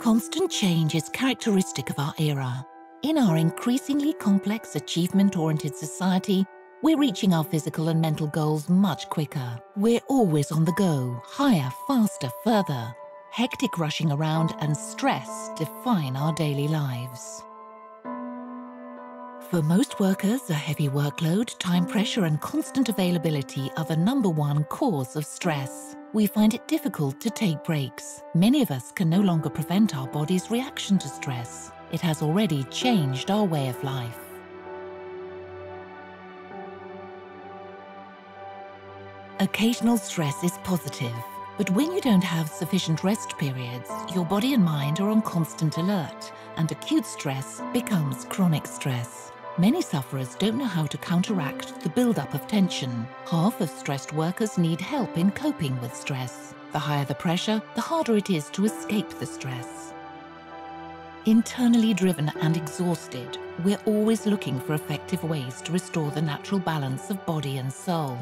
Constant change is characteristic of our era. In our increasingly complex, achievement-oriented society, we're reaching our physical and mental goals much quicker. We're always on the go, higher, faster, further. Hectic rushing around and stress define our daily lives. For most workers, a heavy workload, time pressure and constant availability are the #1 cause of stress. We find it difficult to take breaks. Many of us can no longer prevent our body's reaction to stress. It has already changed our way of life. Occasional stress is positive, but when you don't have sufficient rest periods, your body and mind are on constant alert, and acute stress becomes chronic stress. Many sufferers don't know how to counteract the buildup of tension. Half of stressed workers need help in coping with stress. The higher the pressure, the harder it is to escape the stress. Internally driven and exhausted, we're always looking for effective ways to restore the natural balance of body and soul.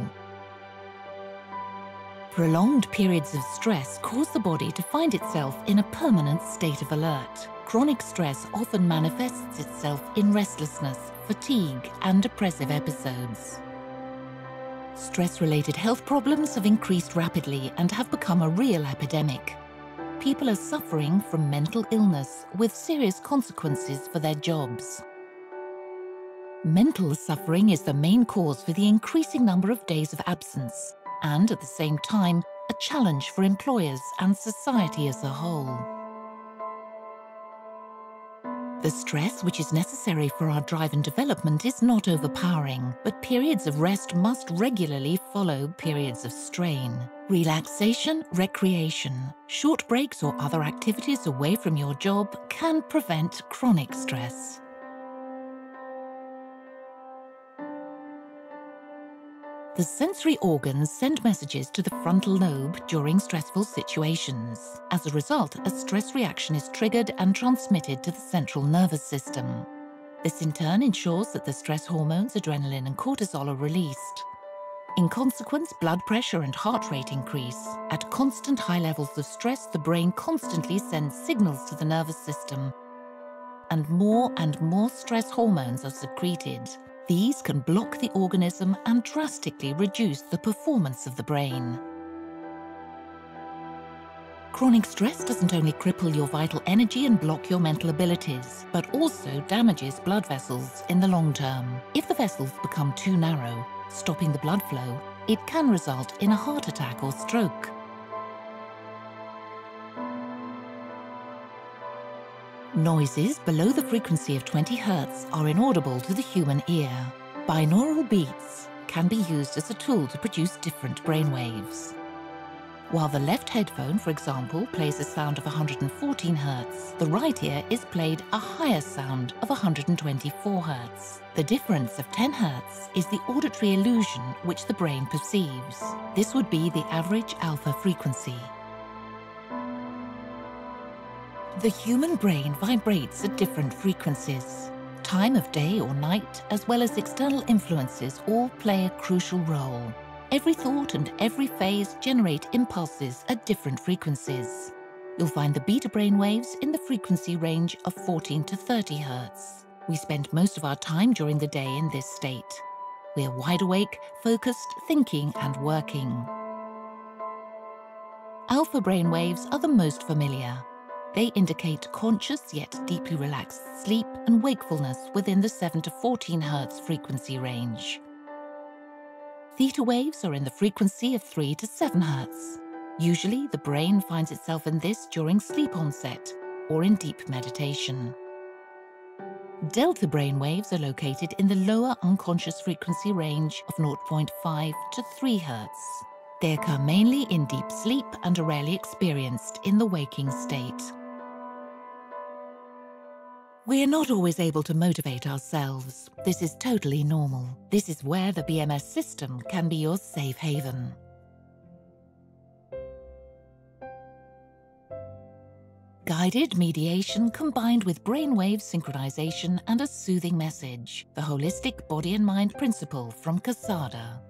Prolonged periods of stress cause the body to find itself in a permanent state of alert. Chronic stress often manifests itself in restlessness, fatigue, and depressive episodes. Stress-related health problems have increased rapidly and have become a real epidemic. People are suffering from mental illness with serious consequences for their jobs. Mental suffering is the main cause for the increasing number of days of absence, and at the same time, a challenge for employers and society as a whole. The stress which is necessary for our drive and development is not overpowering, but periods of rest must regularly follow periods of strain. Relaxation, recreation, short breaks or other activities away from your job can prevent chronic stress. The sensory organs send messages to the frontal lobe during stressful situations. As a result, a stress reaction is triggered and transmitted to the central nervous system. This in turn ensures that the stress hormones adrenaline and cortisol are released. In consequence, blood pressure and heart rate increase. At constant high levels of stress, the brain constantly sends signals to the nervous system, and more stress hormones are secreted. These can block the organism and drastically reduce the performance of the brain. Chronic stress doesn't only cripple your vital energy and block your mental abilities, but also damages blood vessels in the long term. If the vessels become too narrow, stopping the blood flow, it can result in a heart attack or stroke. Noises below the frequency of 20 Hz are inaudible to the human ear. Binaural beats can be used as a tool to produce different brainwaves. While the left headphone, for example, plays a sound of 114 Hz, the right ear is played a higher sound of 124 Hz. The difference of 10 Hz is the auditory illusion which the brain perceives. This would be the average alpha frequency. The human brain vibrates at different frequencies. Time of day or night, as well as external influences, all play a crucial role. Every thought and every phase generate impulses at different frequencies. You'll find the beta brainwaves in the frequency range of 14 to 30 Hz. We spend most of our time during the day in this state. We are wide awake, focused, thinking and working. Alpha brainwaves are the most familiar. They indicate conscious yet deeply relaxed sleep and wakefulness within the 7 to 14 Hz frequency range. Theta waves are in the frequency of 3 to 7 Hz. Usually, the brain finds itself in this during sleep onset or in deep meditation. Delta brainwaves are located in the lower unconscious frequency range of 0.5 to 3 Hz. They occur mainly in deep sleep and are rarely experienced in the waking state. We are not always able to motivate ourselves. This is totally normal. This is where the BMS system can be your safe haven. Guided mediation combined with brainwave synchronization and a soothing message. The holistic body and mind principle from Casada.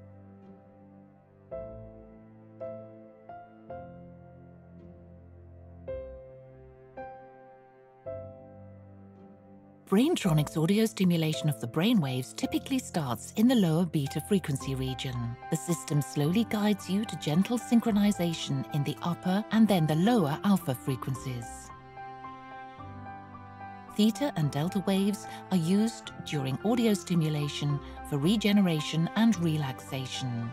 Braintronics audio stimulation of the brainwaves typically starts in the lower beta frequency region. The system slowly guides you to gentle synchronization in the upper and then the lower alpha frequencies. Theta and delta waves are used during audio stimulation for regeneration and relaxation.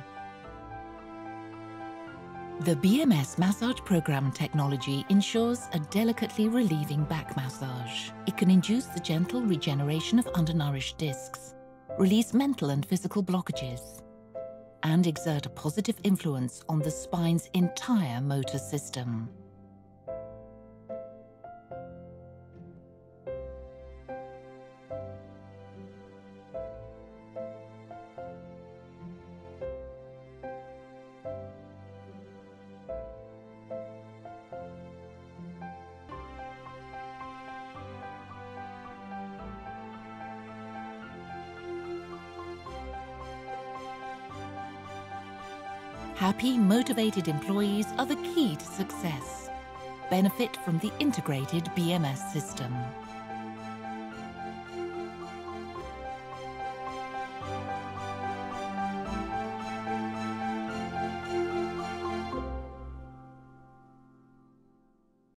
The BMS massage program technology ensures a delicately relieving back massage. It can induce the gentle regeneration of undernourished discs, release mental and physical blockages, and exert a positive influence on the spine's entire motor system. Happy, motivated employees are the key to success. Benefit from the integrated BMS system.